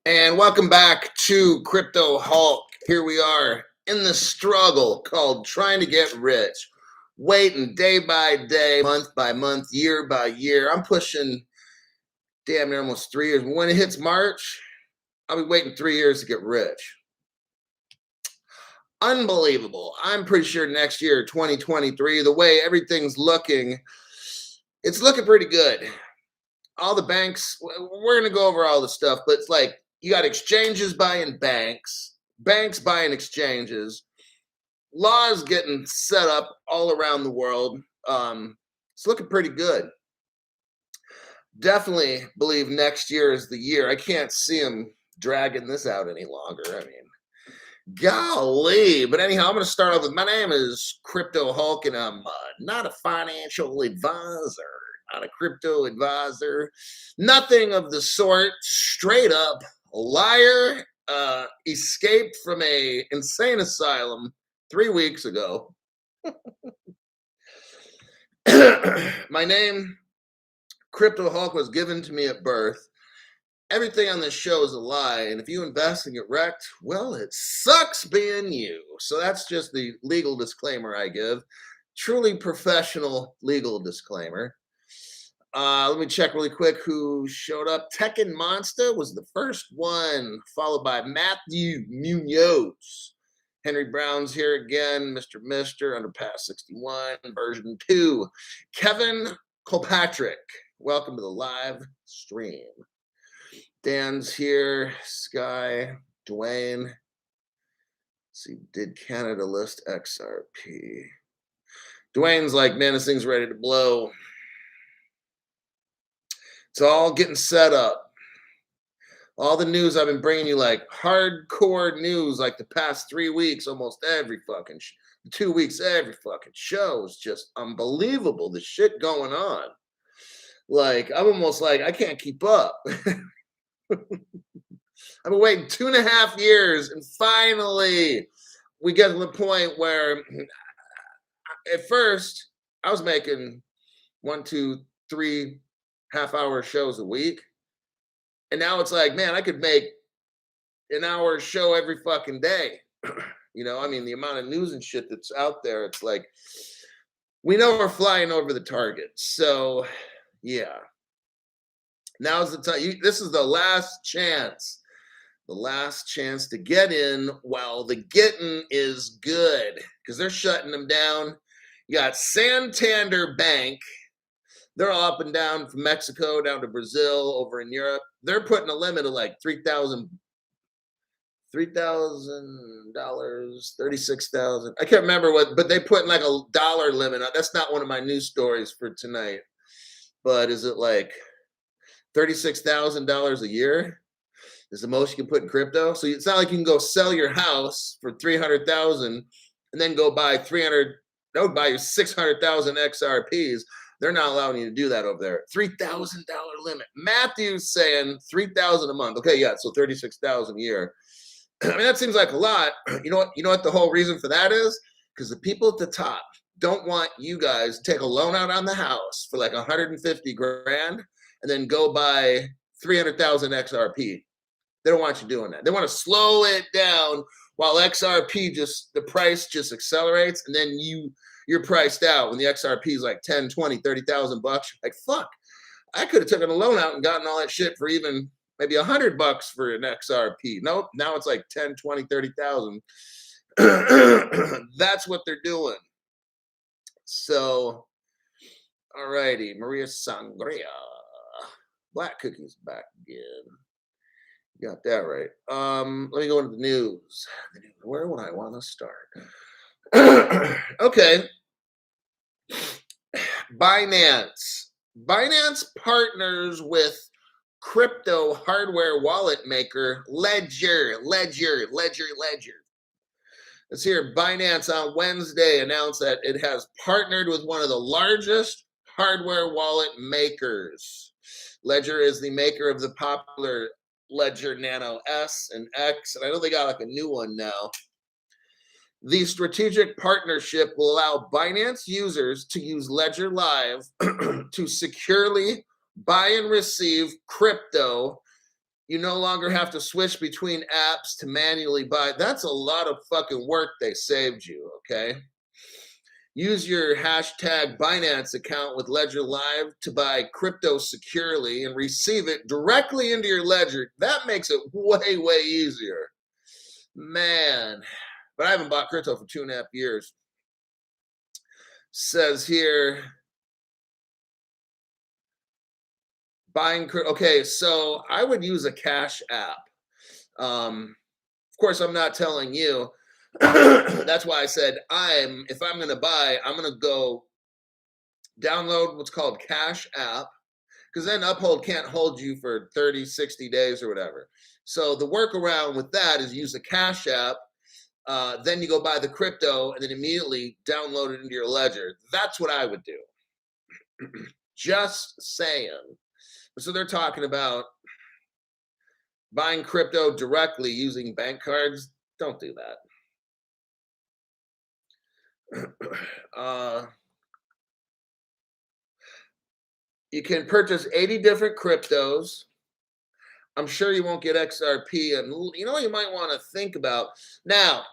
And welcome back to Crypto Hulk. Here we are in the struggle called trying to get rich. Waiting day by day, month by month, year by year. I'm pushing damn near almost 3 years. But when it hits March, I'll be waiting 3 years to get rich. Unbelievable. I'm pretty sure next year, 2023, the way everything's looking, it's looking pretty good. All the banks, we're going to go over all the stuff, but it's like you got exchanges buying banks, banks buying exchanges, laws getting set up all around the world. It's looking pretty good. Definitely believe next year is the year. I can't see them dragging this out any longer. I mean, golly. But anyhow, I'm going to start off with my name is Crypto Hulk, and I'm not a financial advisor. Not a crypto advisor, nothing of the sort. Straight up liar. Escaped from a insane asylum 3 weeks ago. My name, Crypto Hulk, was given to me at birth. Everything on this show is a lie, and if you invest and get wrecked, well, it sucks being you. So that's just the legal disclaimer I give. Truly professional legal disclaimer. Let me check really quick who showed up. Tekken Monster was the first one, followed by Matthew Munoz. Henry Brown's here again. Mr. Underpass 61, version 2. Kevin Kilpatrick, welcome to the live stream. Dan's here. Sky, Dwayne. Let's see, did Canada list XRP? Dwayne's like, man, this thing's ready to blow. It's all getting set up. All the news I've been bringing you, like hardcore news, like the past 3 weeks, almost every fucking 2 weeks, every fucking show is just unbelievable. The shit going on. Like, I'm almost like, I can't keep up. I've been waiting 2.5 years, and finally we get to the point where at first I was making 1, 2, 3 half-hour shows a week, and now it's like, man, I could make an hour show every fucking day. You know, I mean, the amount of news and shit that's out there, it's like, we know we're flying over the target. So yeah, now's the time. This is the last chance to get in while the getting is good, because they're shutting them down. You got Santander Bank. They're all up and down from Mexico down to Brazil, over in Europe. They're putting a limit of like $3,000, $36,000. I can't remember what, but they put like a dollar limit. That's not one of my news stories for tonight. But is it like $36,000 a year? Is the most you can put in crypto? So it's not like you can go sell your house for $300,000 and then go buy 600,000 XRPs. They're not allowing you to do that over there. $3,000 limit. Matthew's saying $3,000 a month. Okay, yeah, so $36,000 a year. I mean, that seems like a lot. You know what the whole reason for that is? Because the people at the top don't want you guys to take a loan out on the house for like 150 grand and then go buy 300,000 XRP. They don't want you doing that. They want to slow it down while XRP the price just accelerates, and then you're priced out when the XRP is like 10, 20, 30,000 bucks. Like, fuck, I could have taken a loan out and gotten all that shit for even maybe $100 for an XRP. Nope, now it's like 10, 20, 30,000. That's what they're doing. So, all righty, Maria Sangria. Black Cookie's back again. Got that right. Let me go into the news. Where would I want to start? Okay. Binance partners with crypto hardware wallet maker Ledger. Let's hear. Binance on Wednesday announced that it has partnered with one of the largest hardware wallet makers. Ledger is the maker of the popular Ledger Nano S and X, and I know they got like a new one now. The strategic partnership will allow Binance users to use Ledger Live to securely buy and receive crypto You no longer have to switch between apps to manually buy. That's a lot of fucking work they saved you, okay? Use your hashtag Binance account with Ledger Live to buy crypto securely and receive it directly into your ledger. That makes it way, way easier. Man, but I haven't bought crypto for 2.5 years. Says here, buying crypto. Okay, so I would use a cash app. Of course, I'm not telling you. That's why I said if I'm going to buy, I'm going to go download what's called Cash App, because then Uphold can't hold you for 30, 60 days or whatever. So the workaround with that is use the Cash App. Then you go buy the crypto and then immediately download it into your ledger. That's what I would do. Just saying. So they're talking about buying crypto directly using bank cards. Don't do that. You can purchase 80 different cryptos. I'm sure you won't get XRP. And you know what you might want to think about? Now,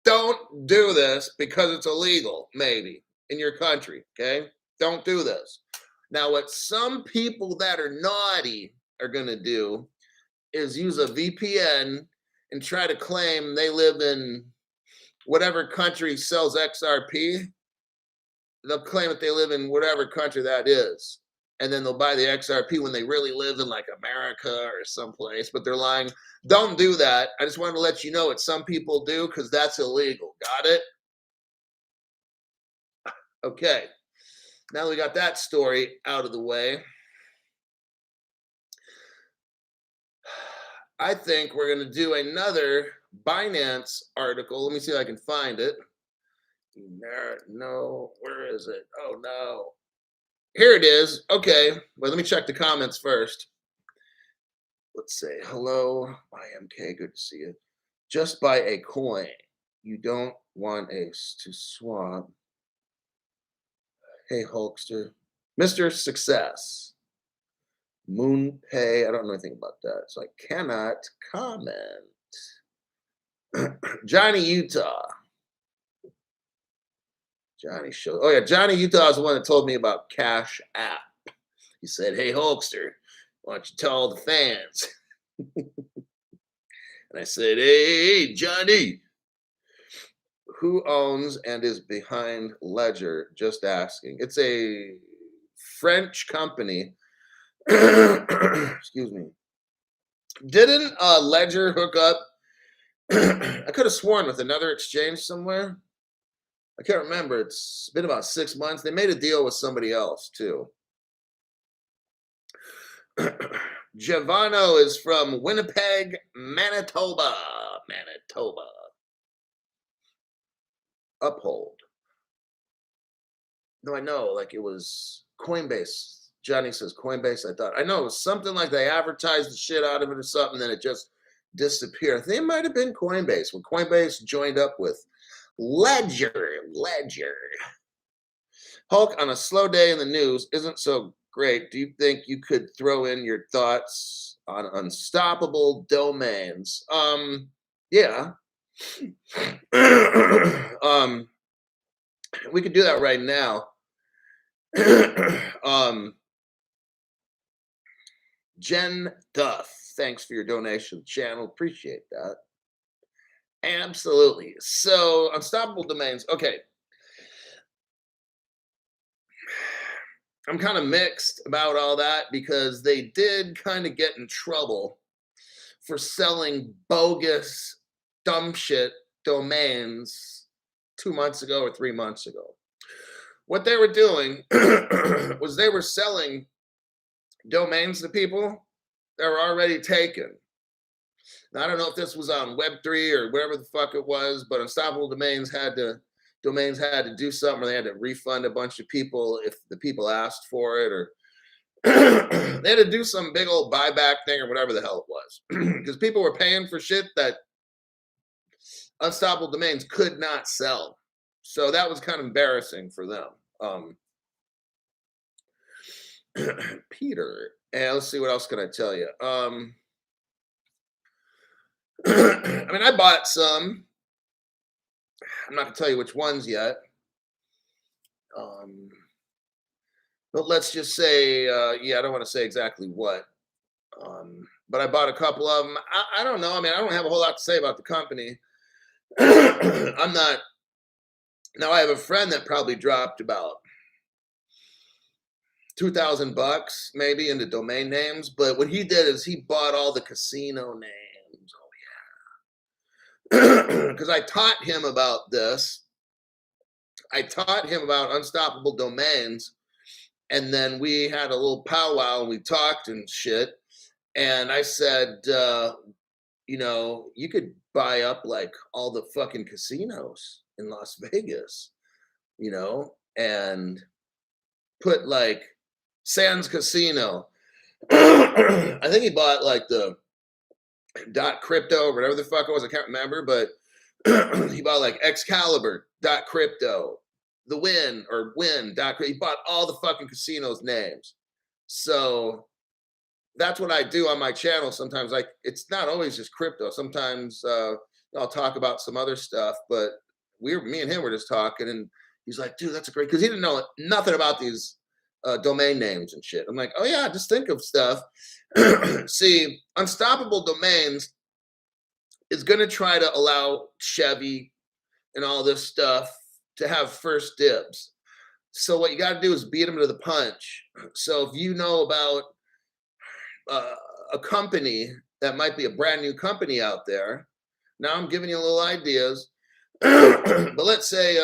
don't do this because it's illegal, maybe, in your country, okay? Don't do this. Now, what some people that are naughty are going to do is use a VPN and try to claim they live in whatever country sells XRP. They'll claim that they live in whatever country that is. And then they'll buy the XRP when they really live in like America or someplace, but they're lying. Don't do that. I just wanted to let you know what some people do because that's illegal. Got it? Okay. Now that we got that story out of the way, I think we're going to do another Binance article. Let me see if I can find it. No, where is it? Oh, no. Here it is. Okay. Well, let me check the comments first. Let's say, hello, IMK. Good to see you. Just buy a coin. You don't want Ace to swap. Hey, Hulkster. Mr. Success. MoonPay. I don't know anything about that, so I cannot comment. Johnny Utah. Johnny show. Oh yeah, Johnny Utah is the one that told me about Cash App. He said, "Hey Hulkster, why don't you tell all the fans?" And I said, "Hey Johnny, who owns and is behind Ledger? Just asking. It's a French company." Excuse me. Didn't Ledger hook up? I could have sworn with another exchange somewhere. I can't remember. It's been about 6 months. They made a deal with somebody else too. Giovanno is from Winnipeg, Manitoba. Manitoba. Uphold. No, I know. Like it was Coinbase. Johnny says Coinbase. I know it was something like they advertised the shit out of it or something, then it just disappeared. I think it might have been Coinbase when Coinbase joined up with Ledger. Hulk on a slow day in the news isn't so great. Do you think you could throw in your thoughts on unstoppable domains? Yeah. We could do that right now. Jen Duff, thanks for your donation to the channel. Appreciate that. Absolutely. So, unstoppable domains. Okay. I'm kind of mixed about all that because they did kind of get in trouble for selling bogus, dumb shit domains 2 months ago or 3 months ago. What they were doing was they were selling domains to people that were already taken. Now, I don't know if this was on Web3 or whatever the fuck it was, but Unstoppable Domains had to do something, or they had to refund a bunch of people if the people asked for it, or they had to do some big old buyback thing or whatever the hell it was, because people were paying for shit that Unstoppable Domains could not sell. So that was kind of embarrassing for them. Peter, and let's see, what else can I tell you? I mean, I bought some. I'm not gonna tell you which ones yet. Um, but let's just say, yeah, I don't want to say exactly what. But I bought a couple of them. I don't know. I mean, I don't have a whole lot to say about the company. I'm not. Now I have a friend that probably dropped about $2,000 maybe into domain names. But what he did is he bought all the casino names. Oh yeah, because I taught him about this. I taught him about unstoppable domains, and then we had a little powwow and we talked and shit. And I said, you could buy up like all the fucking casinos in Las Vegas, and put like Sands Casino. I think he bought like the dot crypto, whatever the fuck it was. I can't remember, but he bought like Excalibur dot crypto, the win or win dot. He bought all the fucking casinos names. So that's what I do on my channel. Sometimes, like, it's not always just crypto. Sometimes I'll talk about some other stuff. But me and him were just talking, and he's like, "Dude, that's a great," because he didn't know nothing about these domain names and shit. I'm like, "Oh yeah, just think of stuff." See, Unstoppable Domains is going to try to allow Chevy and all this stuff to have first dibs. So what you got to do is beat them to the punch. So if you know about a company that might be a brand new company out there. Now I'm giving you little ideas, but let's say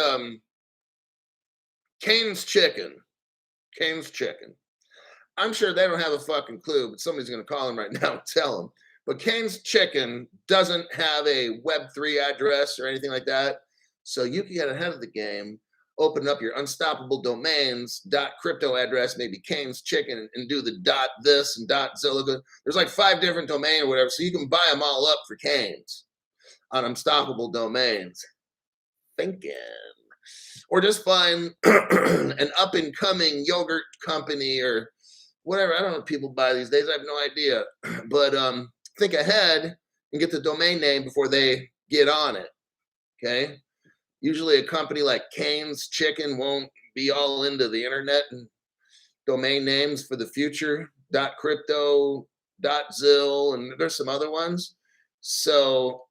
Cane's Chicken. Cane's Chicken. I'm sure they don't have a fucking clue, but somebody's going to call him right now and tell them. But Cane's Chicken doesn't have a Web3 address or anything like that. So you can get ahead of the game, open up your unstoppable domains .crypto address, maybe Cane's Chicken, and do the .this and .zilliga. There's like 5 different domains or whatever, so you can buy them all up for Cane's on unstoppable domains. Thinking. Or just find an up-and-coming yogurt company or whatever. I don't know what people buy these days. I have no idea. But think ahead and get the domain name before they get on it. Okay? Usually a company like Cane's Chicken won't be all into the internet and domain names for the future. .crypto, .zil, and there's some other ones. So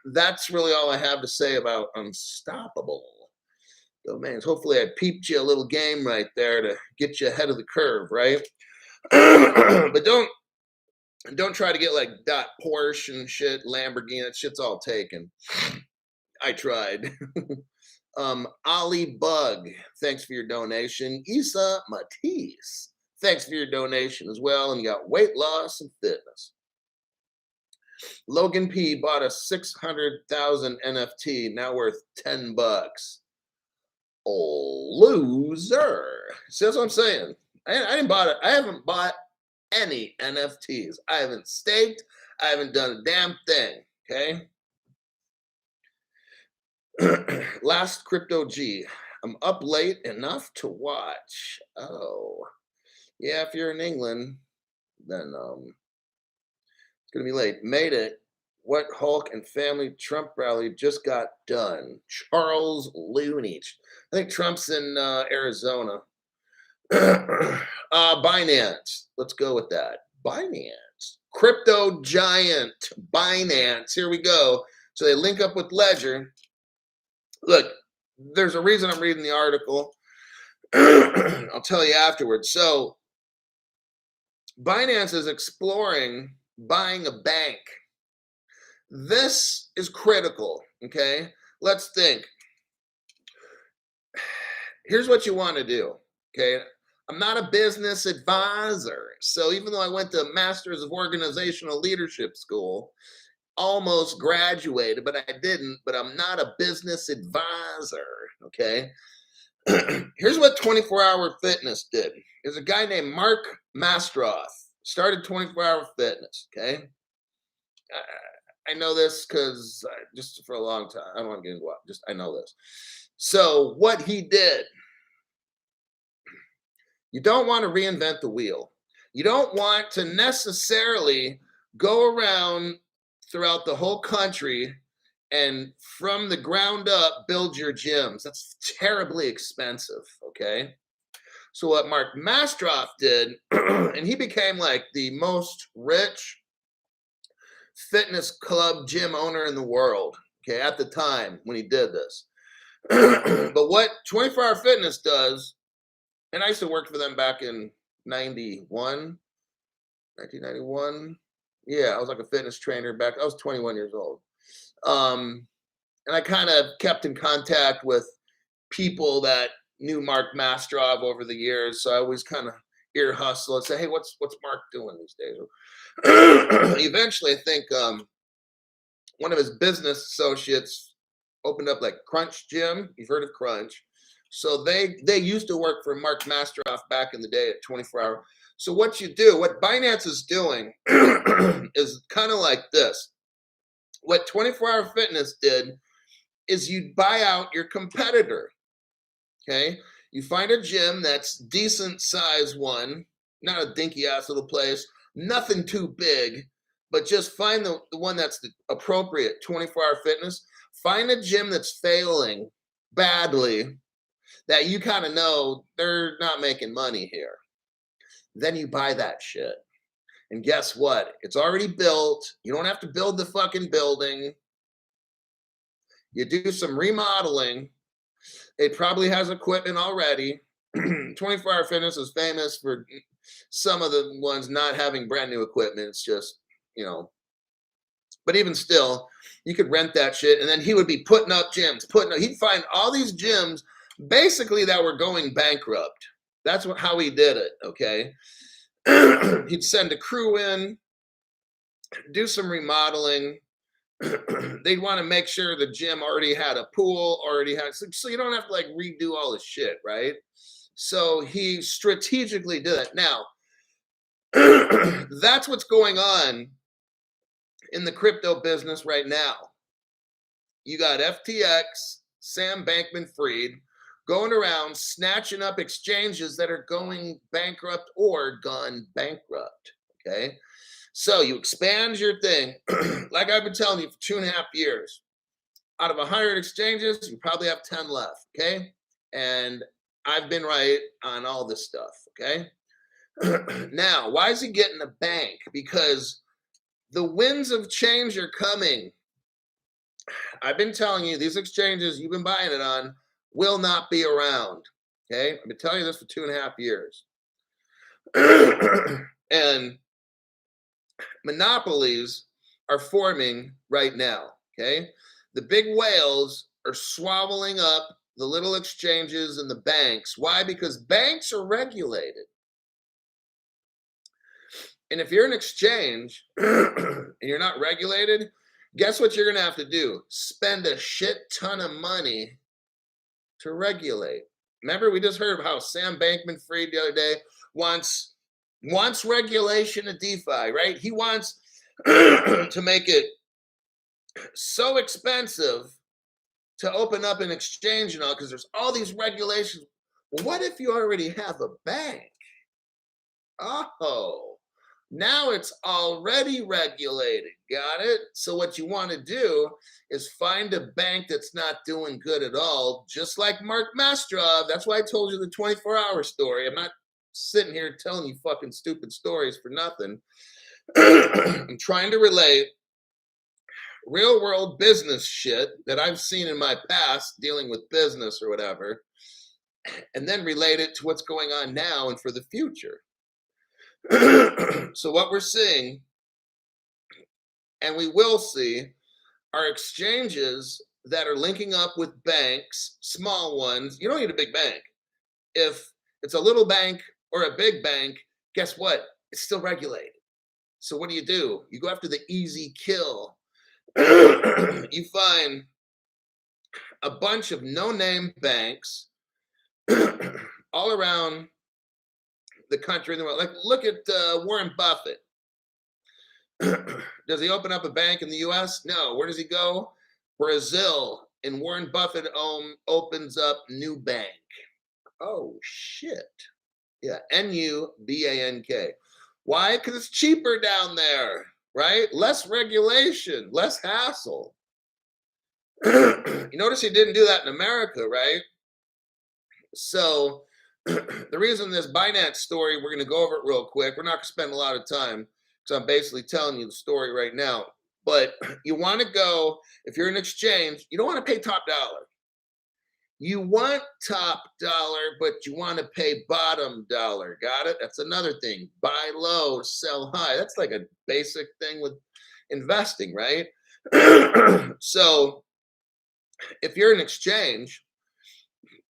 that's really all I have to say about unstoppable domains. Hopefully I peeped you a little game right there to get you ahead of the curve, right? But don't try to get like Porsche and shit, Lamborghini. That shit's all taken. I tried. Ali Bug, thanks for your donation. Isa Matisse, thanks for your donation as well. And you got weight loss and fitness. Logan P bought a 600,000 NFT, now worth $10. Oh, loser. See, that's what I'm saying. I didn't buy it. I haven't bought any NFTs. I haven't staked. I haven't done a damn thing. Okay. Last Crypto G. I'm up late enough to watch. Oh, yeah. If you're in England, then it's gonna be late. Made it. What Hulk and family Trump rally just got done? Charles Looney. I think Trump's in Arizona. Binance. Let's go with that. Binance. Crypto giant. Binance. Here we go. So they link up with Ledger. Look, there's a reason I'm reading the article. I'll tell you afterwards. So Binance is exploring buying a bank. This is critical, okay? Let's think. Here's what you want to do, okay? I'm not a business advisor. So even though I went to Masters of Organizational Leadership School, almost graduated, but I didn't, but I'm not a business advisor, okay? Here's what 24-Hour Fitness did. There's a guy named Mark Mastroth, started 24-Hour Fitness, okay? I know this because just for a long time, I don't want to get into it, just I know this. So what he did, you don't want to reinvent the wheel. You don't want to necessarily go around throughout the whole country and from the ground up build your gyms. That's terribly expensive, okay? So what Mark Mastroff did, and he became like the most rich fitness club gym owner in the world, okay, at the time when he did this. But what 24 Hour Fitness does, and I used to work for them back in 91, 1991. Yeah, I was like a fitness trainer back. I was 21 years old. And I kind of kept in contact with people that knew Mark Mastrov over the years. So I always kind of ear hustle and say, hey, what's Mark doing these days? Eventually, I think one of his business associates opened up like Crunch Gym. You've heard of Crunch. So they used to work for Mark Mastrov back in the day at 24 Hour. So what you do, what Binance is doing is kind of like this. What 24 Hour Fitness did is you buy out your competitor, okay? You find a gym that's decent size one, not a dinky ass little place, nothing too big, but just find the one that's the appropriate 24 Hour Fitness. Find a gym that's failing badly that you kind of know they're not making money here. Then you buy that shit. And guess what? It's already built. You don't have to build the fucking building. You do some remodeling. It probably has equipment already. 24 Hour Fitness is famous for some of the ones not having brand new equipment. It's just, but even still, you could rent that shit. And then he would be putting up gyms, he'd find all these gyms basically that were going bankrupt. That's how he did it, okay? He'd send a crew in, do some remodeling. They'd want to make sure the gym already had a pool, so you don't have to like redo all this shit, right? So he strategically did it. Now, that's what's going on in the crypto business right now. You got FTX, Sam Bankman-Fried, going around snatching up exchanges that are going bankrupt or gone bankrupt, okay? So you expand your thing. Like I've been telling you for 2.5 years. Out of 100 exchanges, you probably have 10 left, okay? And I've been right on all this stuff, okay? Now, why is he getting a bank? Because the winds of change are coming. I've been telling you, these exchanges you've been buying it on will not be around, okay? I've been telling you this for 2.5 years. And monopolies are forming right now, okay? The big whales are swallowing up the little exchanges and the banks. Why? Because banks are regulated. And if you're an exchange and you're not regulated, guess what you're going to have to do? Spend a shit ton of money to regulate. Remember, we just heard how Sam Bankman-Fried the other day wants regulation of DeFi, right? He wants to make it so expensive to open up an exchange and all because there's all these regulations. Well, what if you already have a bank? Oh, now it's already regulated. Got it? So what you want to do is find a bank that's not doing good at all, just like Mark Mastrov. That's why I told you the 24-hour story. I'm not sitting here telling you fucking stupid stories for nothing. I'm trying to relate real world business shit that I've seen in my past dealing with business or whatever, and then relate it to what's going on now and for the future. So what we're seeing, and we will see, are exchanges that are linking up with banks, small ones. You don't need a big bank. If it's a little bank or a big bank, guess what? It's still regulated. So what do? You go after the easy kill. You find a bunch of no-name banks all around the country and the world. Like, look at Warren Buffett. Does he open up a bank in the U.S.? No. Where does he go? Brazil. And Warren Buffett opens up New Bank. Oh, shit. Yeah, Nubank. Why? Because it's cheaper down there. right? Less regulation, less hassle. You notice he didn't do that in America, right? So the reason this Binance story, we're going to go over it real quick. We're not going to spend a lot of time because I'm basically telling you the story right now. But you want to go, if you're an exchange, you don't want to pay top dollar. You want top dollar, but you want to pay bottom dollar. Got it? That's another thing. Buy low, sell high. That's like a basic thing with investing, right? So if you're an exchange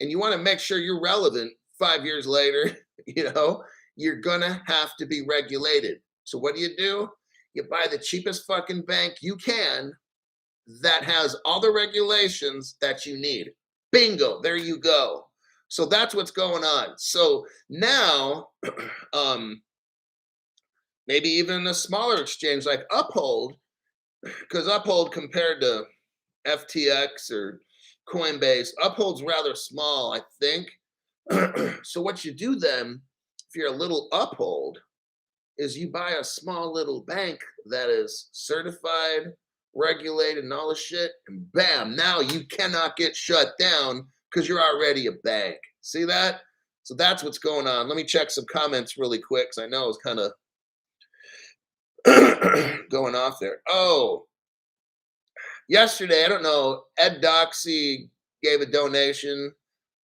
and you want to make sure you're relevant 5 years later, you're going to have to be regulated. So what do? You buy the cheapest fucking bank you can that has all the regulations that you need. Bingo, there you go. So that's what's going on. So now, maybe even a smaller exchange like Uphold, because Uphold compared to FTX or Coinbase, Uphold's rather small, I think. So what you do then, if you're a little Uphold, is you buy a small little bank that is certified, regulated, and all this shit, and bam, now you cannot get shut down because you're already a bank. See that? So that's what's going on. Let me check some comments really quick because I know it's kind of going off there. Oh, yesterday, I don't know, Ed Doxy gave a donation.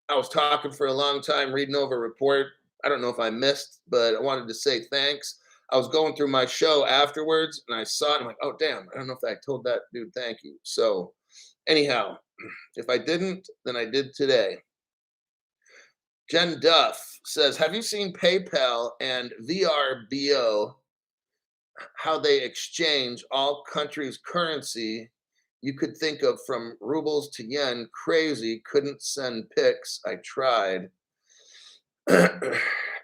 I was talking for a long time, reading over a report. I don't know if I missed, but I wanted to say thanks. I was going through my show afterwards and I saw it. I'm like, oh, damn, I don't know if I told that dude thank you. So anyhow, if I didn't, then I did today. Jen Duff says, have you seen PayPal and VRBO, how they exchange all countries' currency? You could think of from rubles to yen. Crazy. Couldn't send pics. I tried.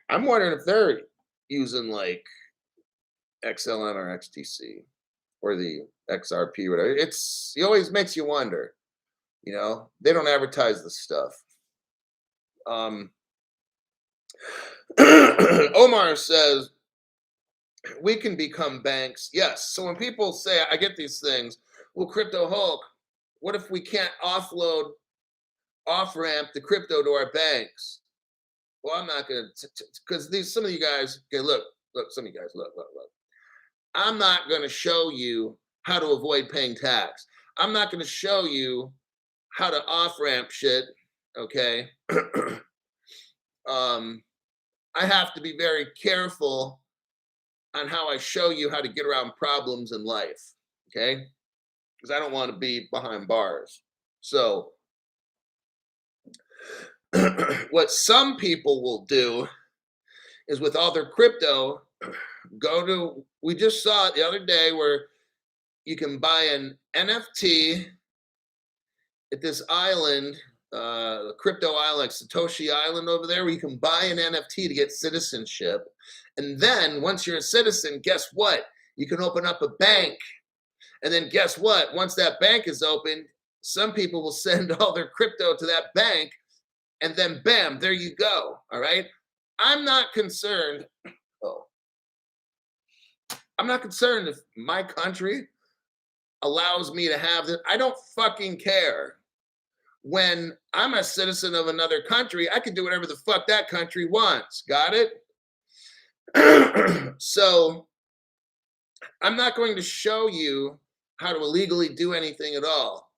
I'm wondering if they're using like XLM or XTC or the XRP, whatever. It always makes you wonder. They don't advertise the stuff. Omar says we can become banks. Yes. So when people say, I get these things, well, Crypto Hulk, what if we can't off ramp the crypto to our banks? Well, I'm not going to, because some of you guys, okay, look, some of you guys, look. I'm not going to show you how to avoid paying tax. I'm not going to show you how to off ramp shit. Okay. I have to be very careful on how I show you how to get around problems in life. Okay. Because I don't want to be behind bars. So what some people will do is with all their crypto, we just saw it the other day where you can buy an NFT at this island, the crypto island, like Satoshi Island over there, where you can buy an NFT to get citizenship. And then once you're a citizen, guess what? You can open up a bank. And then guess what? Once that bank is open, some people will send all their crypto to that bank. And then bam, there you go. All right. I'm not concerned. I'm not concerned if my country allows me to have this. I don't fucking care. When I'm a citizen of another country, I can do whatever the fuck that country wants. Got it? So I'm not going to show you how to illegally do anything at all.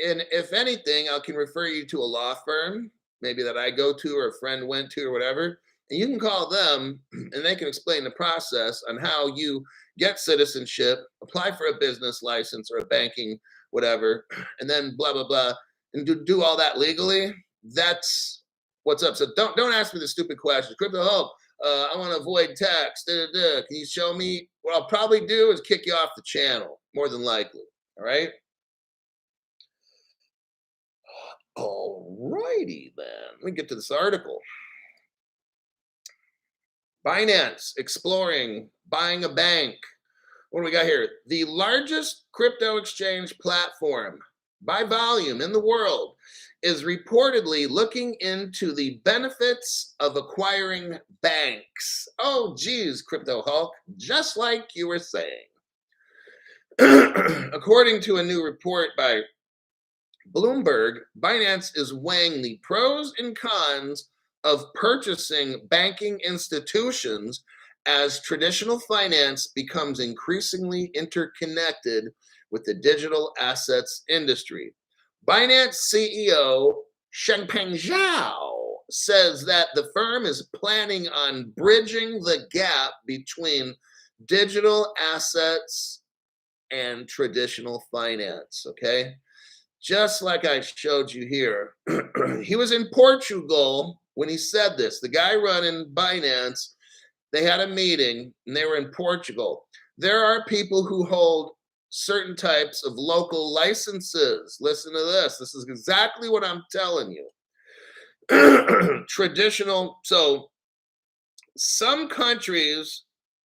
And if anything, I can refer you to a law firm, maybe that I go to or a friend went to or whatever. And you can call them and they can explain the process on how you get citizenship, apply for a business license or a banking, whatever, and then blah, blah, blah, and do all that legally. That's what's up. So don't ask me the stupid questions. Crypto Hulk, I want to avoid tax. Can you show me? What I'll probably do is kick you off the channel, more than likely. All right? All righty then. Let me get to this article. Binance exploring buying a bank. What do we got here? The largest crypto exchange platform by volume in the world is reportedly looking into the benefits of acquiring banks. Oh, geez, Crypto Hulk, just like you were saying. According to a new report by Bloomberg, Binance is weighing the pros and cons of purchasing banking institutions as traditional finance becomes increasingly interconnected with the digital assets industry. Binance CEO Changpeng Zhao says that the firm is planning on bridging the gap between digital assets and traditional finance. Okay, just like I showed you here. He was in Portugal when he said this. The guy running Binance, they had a meeting and they were in Portugal. There are people who hold certain types of local licenses. Listen to this. This is exactly what I'm telling you. Traditional. So some countries,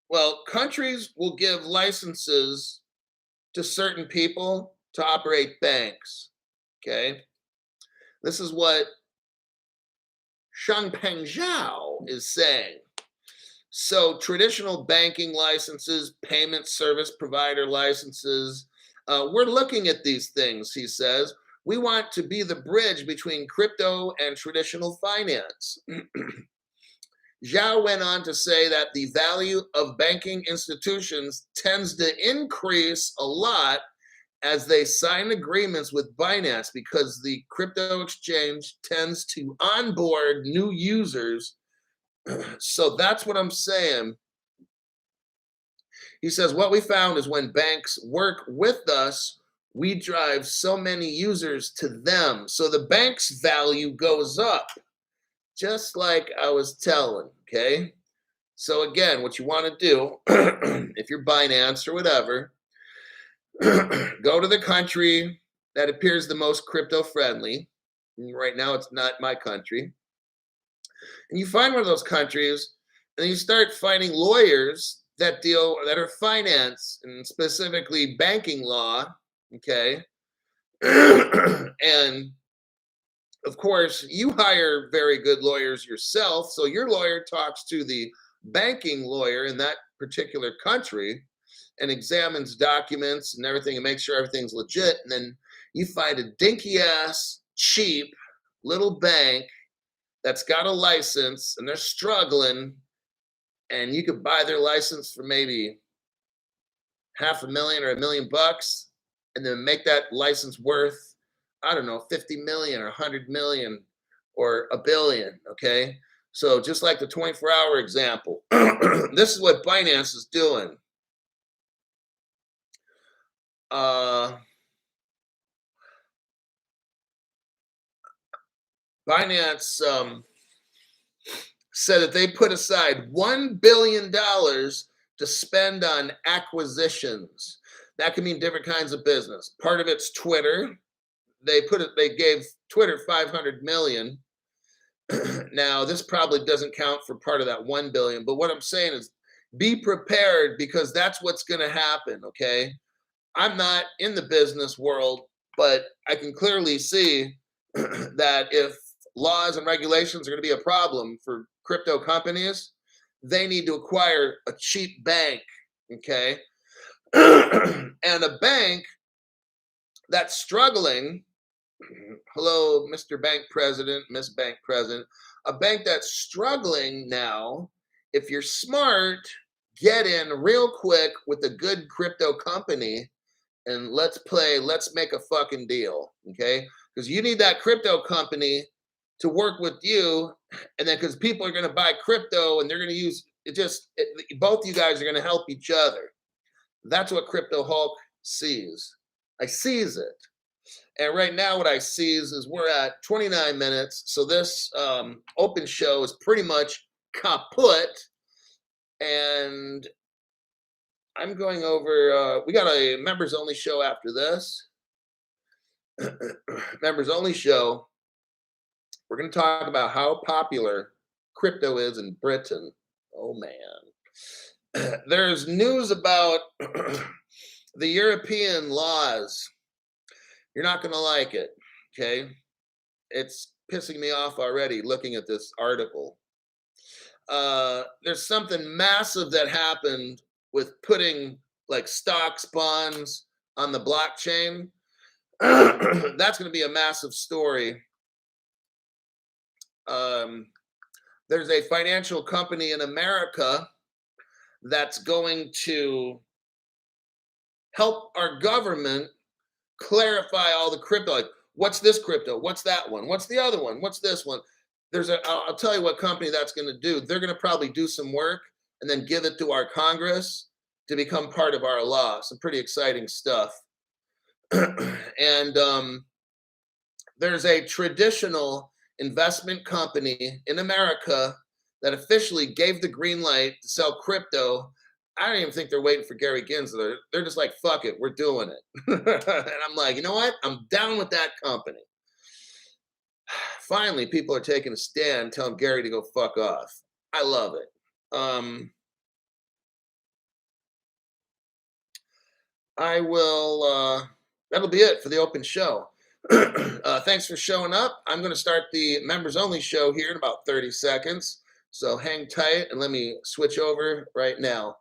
well, countries will give licenses to certain people to operate banks. Okay. This is what Changpeng Zhao is saying. So, traditional banking licenses, payment service provider licenses, we're looking at these things, he says. We want to be the bridge between crypto and traditional finance. Zhao went on to say that the value of banking institutions tends to increase a lot as they sign agreements with Binance because the crypto exchange tends to onboard new users. So that's what I'm saying. He says, what we found is when banks work with us, we drive so many users to them. So the bank's value goes up, just like I was telling. Okay. So again, what you want to do, if you're Binance or whatever, go to the country that appears the most crypto friendly. Right now, it's not my country. And you find one of those countries, and you start finding lawyers that are finance and specifically banking law. Okay. And of course, you hire very good lawyers yourself. So your lawyer talks to the banking lawyer in that particular country and examines documents and everything and makes sure everything's legit. And then you find a dinky ass, cheap little bank that's got a license and they're struggling, and you could buy their license for maybe $500,000 or $1 million, and then make that license worth, I don't know, 50 million or 100 million or a billion. Okay. So just like the 24-hour example, this is what Binance is doing. Binance said that they put aside $1 billion to spend on acquisitions. That can mean different kinds of business. Part of it's Twitter. They gave Twitter 500 million. Now, this probably doesn't count for part of that 1 billion, but what I'm saying is be prepared because that's what's going to happen, okay? I'm not in the business world, but I can clearly see that if laws and regulations are going to be a problem for crypto companies, they need to acquire a cheap bank, okay? And a bank that's struggling, hello, Mr. Bank President, Miss Bank President, a bank that's struggling now, if you're smart, get in real quick with a good crypto company and let's make a fucking deal, okay? Because you need that crypto company to work with you, and then because people are going to buy crypto and they're going to use it, both you guys are going to help each other. That's what Crypto Hulk sees. I sees it. And right now, what I see is we're at 29 minutes. So this open show is pretty much kaput. And I'm going over, we got a members only show after this. Members only show. We're going to talk about how popular crypto is in Britain. Oh, man. There's news about the European laws. You're not going to like it, okay? It's pissing me off already looking at this article. There's something massive that happened with putting like stocks, bonds on the blockchain. That's going to be a massive story. There's a financial company in America that's going to help our government clarify all the crypto. Like, what's this crypto? What's that one? What's the other one? What's this one? I'll tell you what company that's going to do. They're going to probably do some work and then give it to our Congress to become part of our law. Some pretty exciting stuff. And there's a traditional investment company in America that officially gave the green light to sell crypto. I don't even think they're waiting for Gary Gensler. They're just like, fuck it, we're doing it. And I'm like, you know what? I'm down with that company. Finally, people are taking a stand, telling Gary to go fuck off. I love it. I will, that'll be it for the open show. Thanks for showing up. I'm going to start the members only show here in about 30 seconds. So hang tight and let me switch over right now.